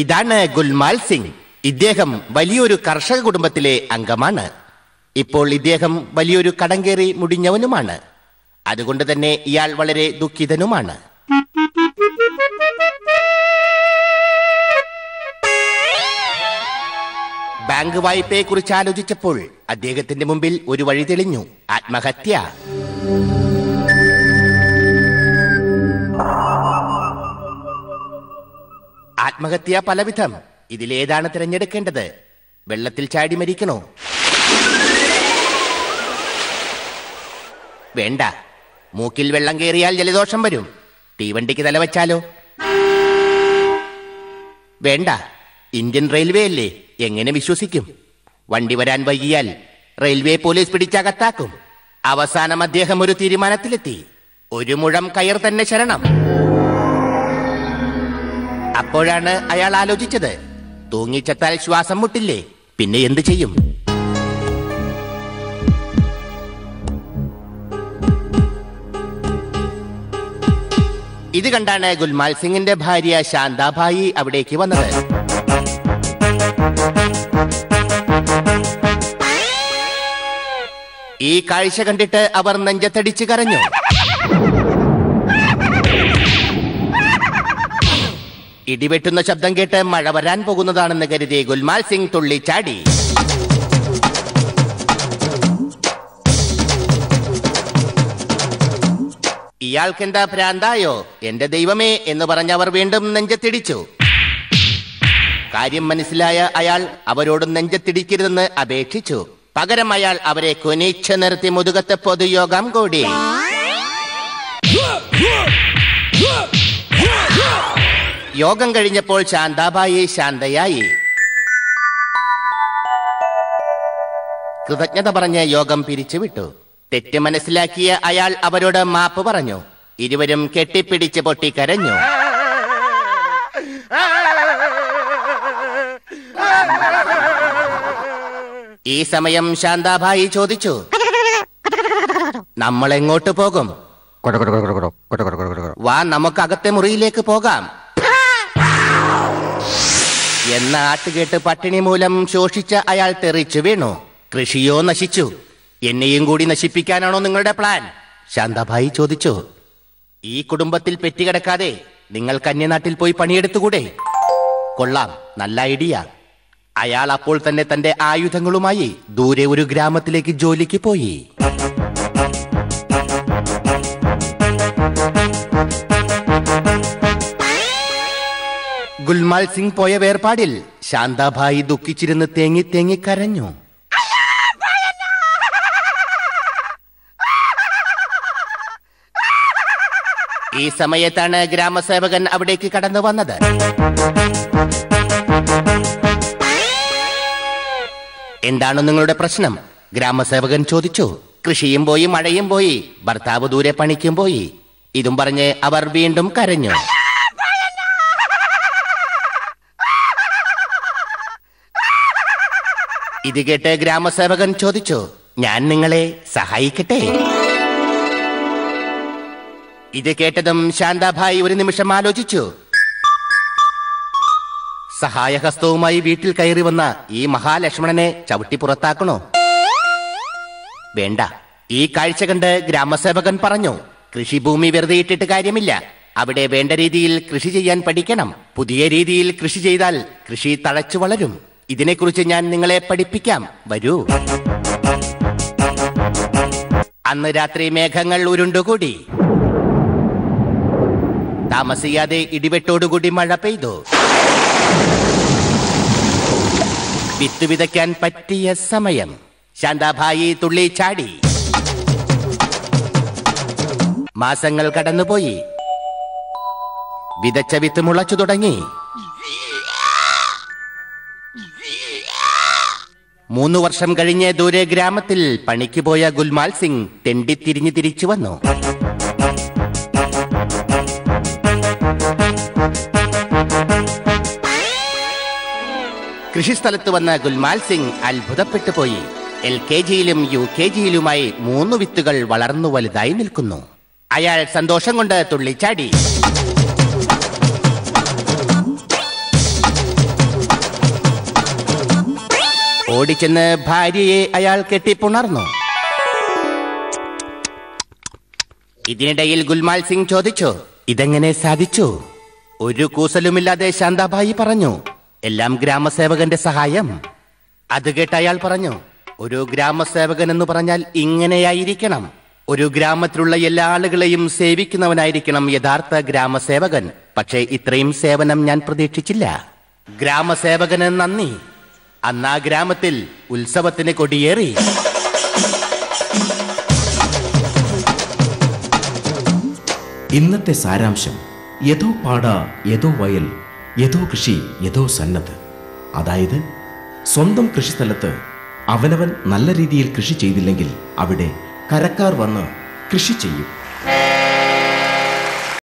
ഇതാണ് ഗുൽമാൽ സിംഗ്. ഇദ്ദേഹം വലിയൊരു കർഷക കുടുംബത്തിലെ അംഗമാണ്. ഇപ്പോൾ ഇദ്ദേഹം വലിയൊരു കടങ്കേറി മുടിഞ്ഞവനുമാണ്. അതുകൊണ്ട് തന്നെ ഇയാൾ വളരെ ദുഃഖിതനുമാണ്. ബാങ്ക് വായ്പയെ കുറിച്ച് ആലോചിച്ചപ്പോൾ അദ്ദേഹത്തിന്റെ മുമ്പിൽ ഒരു വഴി തെളിഞ്ഞു: ആത്മഹത്യ. ആത്മഹത്യ പലവിധം. ഇതിലേതാണ് തിരഞ്ഞെടുക്കേണ്ടത്? വെള്ളത്തിൽ ചാടി മരിക്കണോ? വേണ്ട. മൂക്കിൽ വെള്ളം കയറിയാൽ ജലദോഷം വരും. തീവണ്ടിക്ക് തലവച്ചാലോ? വേണ്ട. ഇന്ത്യൻ റെയിൽവേ അല്ലേ, എങ്ങനെ വിശ്വസിക്കും? വണ്ടി വരാൻ വൈകിയാൽ റെയിൽവേ പോലീസ് പിടിച്ചകത്താക്കും. അവസാനം അദ്ദേഹം ഒരു തീരുമാനത്തിലെത്തി: ഒരു മുഴം കയർ തന്നെ ശരണം. അപ്പോഴാണ് അയാൾ ആലോചിച്ചത്, തൂങ്ങിച്ചത്താൽ ശ്വാസം മുട്ടില്ലേ, പിന്നെ എന്തു ചെയ്യും? ഇത് കണ്ടാണ് ഗുൽമാൽ സിംഗിന്റെ ഭാര്യ ശാന്താഭായി അവിടേക്ക് വന്നത്. ഈ കാഴ്ച കണ്ടിട്ട് അവർ നെഞ്ചത്തടിച്ച് കരഞ്ഞു. ഇടിവെട്ടുന്ന ശബ്ദം കേട്ട് മഴ വരാൻ പോകുന്നതാണെന്ന് കരുതി ഗുൽമാൽ സിംഗ് തുള്ളിച്ചാടി. ഇയാൾക്കെന്താ ഭ്രാന്തായോ? എന്റെ ദൈവമേ എന്ന് പറഞ്ഞവർ വീണ്ടും നെഞ്ചത്തിടിച്ചു. കാര്യം മനസ്സിലായ അയാൾ അവരോട് നെഞ്ചത്തിടിക്കരുതെന്ന് അപേക്ഷിച്ചു. പകരം അയാൾ അവരെ കുനിച്ചു നിർത്തി മുതുകത്തെ പൊതുയോഗം കൂടി. യോഗം കഴിഞ്ഞപ്പോൾ ശാന്താഭായി ശാന്തയായി. കൃതജ്ഞത പറഞ്ഞ് യോഗം പിരിച്ചുവിട്ടു. തെറ്റ് മനസ്സിലാക്കിയ അയാൾ അവരോട് മാപ്പ് പറഞ്ഞു. ഇരുവരും കെട്ടിപ്പിടിച്ച് പൊട്ടിക്കരഞ്ഞു. ഈ സമയം ശാന്താഭായി ചോദിച്ചു, നമ്മൾ എങ്ങോട്ട് പോകും? വാ, നമുക്ക് അകത്തെ മുറിയിലേക്ക് പോകാം. എന്ന ആട്ടുകേട്ട് പട്ടിണി മൂലം ശോഷിച്ച അയാൾ തെറിച്ചു വീണു. കൃഷിയോ നശിച്ചു. എന്നെയും കൂടി നശിപ്പിക്കാനാണോ നിങ്ങളുടെ പ്ലാൻ? ശാന്താഭായി ചോദിച്ചു. ഈ കുടുംബത്തിൽ പെറ്റുകിടക്കാതെ നിങ്ങൾക്ക് അന്യനാട്ടിൽ പോയി പണിയെടുത്തുകൂടെ? കൊള്ളാം, നല്ല ഐഡിയ. അയാൾ അപ്പോൾ തന്നെ തന്റെ ആയുധങ്ങളുമായി ദൂരെ ഒരു ഗ്രാമത്തിലേക്ക് ജോലിക്ക് പോയി. ഗുൽമാൽ സിംഗ് പോയ വേർപാടിൽ ശാന്താഭായി ദുഃഖിച്ചിരുന്ന് തേങ്ങി തേങ്ങി കരഞ്ഞു. ഈ സമയത്താണ് ഗ്രാമസേവകൻ അവിടേക്ക് കടന്നു വന്നത്. എന്താണ് നിങ്ങളുടെ പ്രശ്നം? ഗ്രാമസേവകൻ ചോദിച്ചു. കൃഷിയും പോയി, മഴയും പോയി, ഭർത്താവ് ദൂരെ പണിക്കും പോയി. ഇതും പറഞ്ഞ് അവർ വീണ്ടും കരഞ്ഞു. ഇത് കേട്ട് ഗ്രാമസേവകൻ ചോദിച്ചു, ഞാൻ നിങ്ങളെ സഹായിക്കട്ടെ? ഇത് കേട്ടതും ശാന്താഭായി ഒരു നിമിഷം ആലോചിച്ചു. സഹായഹസ്തവുമായി വീട്ടിൽ കയറി വന്ന ഈ മഹാലക്ഷ്മണനെ ചവിട്ടി പുറത്താക്കണോ? വേണ്ട. ഈ കാഴ്ച കണ്ട് ഗ്രാമസേവകൻ പറഞ്ഞു, കൃഷിഭൂമി വെറുതെ ഇട്ടിട്ട് കാര്യമില്ല. അവിടെ വേണ്ട രീതിയിൽ കൃഷി ചെയ്യാൻ പഠിക്കണം. പുതിയ രീതിയിൽ കൃഷി ചെയ്താൽ കൃഷി തഴച്ചു വളരും. ഇതിനെക്കുറിച്ച് ഞാൻ നിങ്ങളെ പഠിപ്പിക്കാം. വരൂ. അന്ന് രാത്രി മേഘങ്ങൾ ഉരുണ്ടുകൂടി. താമസിയാതെ ഇടിവെട്ടോടുകൂടി മഴ പെയ്തു. വിത്ത് വിതയ്ക്കാൻ പറ്റിയ സമയം. ശാന്താഭായി തുള്ളിച്ചാടി. മാസങ്ങൾ കടന്നുപോയി. വിതച്ച വിത്ത് മുളച്ചു തുടങ്ങി. 3 വർഷം കഴിഞ്ഞ് ദൂരെ ഗ്രാമത്തിൽ പണിക്ക് പോയ ഗുൽമാൽ സിംഗ് തെണ്ടിത്തിരിഞ്ഞ് തിരിച്ചു വന്നു. കൃഷിസ്ഥലത്ത് വന്ന ഗുൽമാൽ സിംഗ് അത്ഭുതപ്പെട്ടു പോയി. LKGയിലും UKGയിലുമായി 3 വിത്തുകൾ വളർന്നു വലുതായി നിൽക്കുന്നു. അയാൾ സന്തോഷം കൊണ്ട് തുള്ളിച്ചാടി. ഓടിച്ചെന്ന് ഭാര്യയെ അയാൾ കെട്ടിപ്പുണർന്നു. ഇതിനിടയിൽ ഗുൽമാൽ സിംഗ് ചോദിച്ചു, ഇതെങ്ങനെ സാധിച്ചു? ഒരു കൂസലുമില്ലാതെ ശാന്താഭായി പറഞ്ഞു, എല്ലാം ഗ്രാമസേവകന്റെ സഹായം. അത് കേട്ട് അയാൾ പറഞ്ഞു, ഒരു ഗ്രാമസേവകൻ എന്ന് പറഞ്ഞാൽ ഇങ്ങനെയായിരിക്കണം. ഒരു ഗ്രാമത്തിലുള്ള എല്ലാ ആളുകളെയും സേവിക്കുന്നവനായിരിക്കണം യഥാർത്ഥ ഗ്രാമസേവകൻ. പക്ഷേ ഇത്രയും സേവനം ഞാൻ പ്രതീക്ഷിച്ചില്ല. ഗ്രാമസേവകന് നന്ദി. അന്ന് ആ ഗ്രാമത്തിൽ ഉത്സവത്തിന് കൊടിയേറി. ഇന്നത്തെ സാരാംശം: യഥോ പാട യഥോ വയൽ, യഥോ കൃഷി യഥോ സന്നദ്ധ്. അതായത് സ്വന്തം കൃഷിസ്ഥലത്ത് അവനവൻ നല്ല രീതിയിൽ കൃഷി ചെയ്തില്ലെങ്കിൽ അവിടെ കരക്കാർ വന്ന് കൃഷി ചെയ്യും.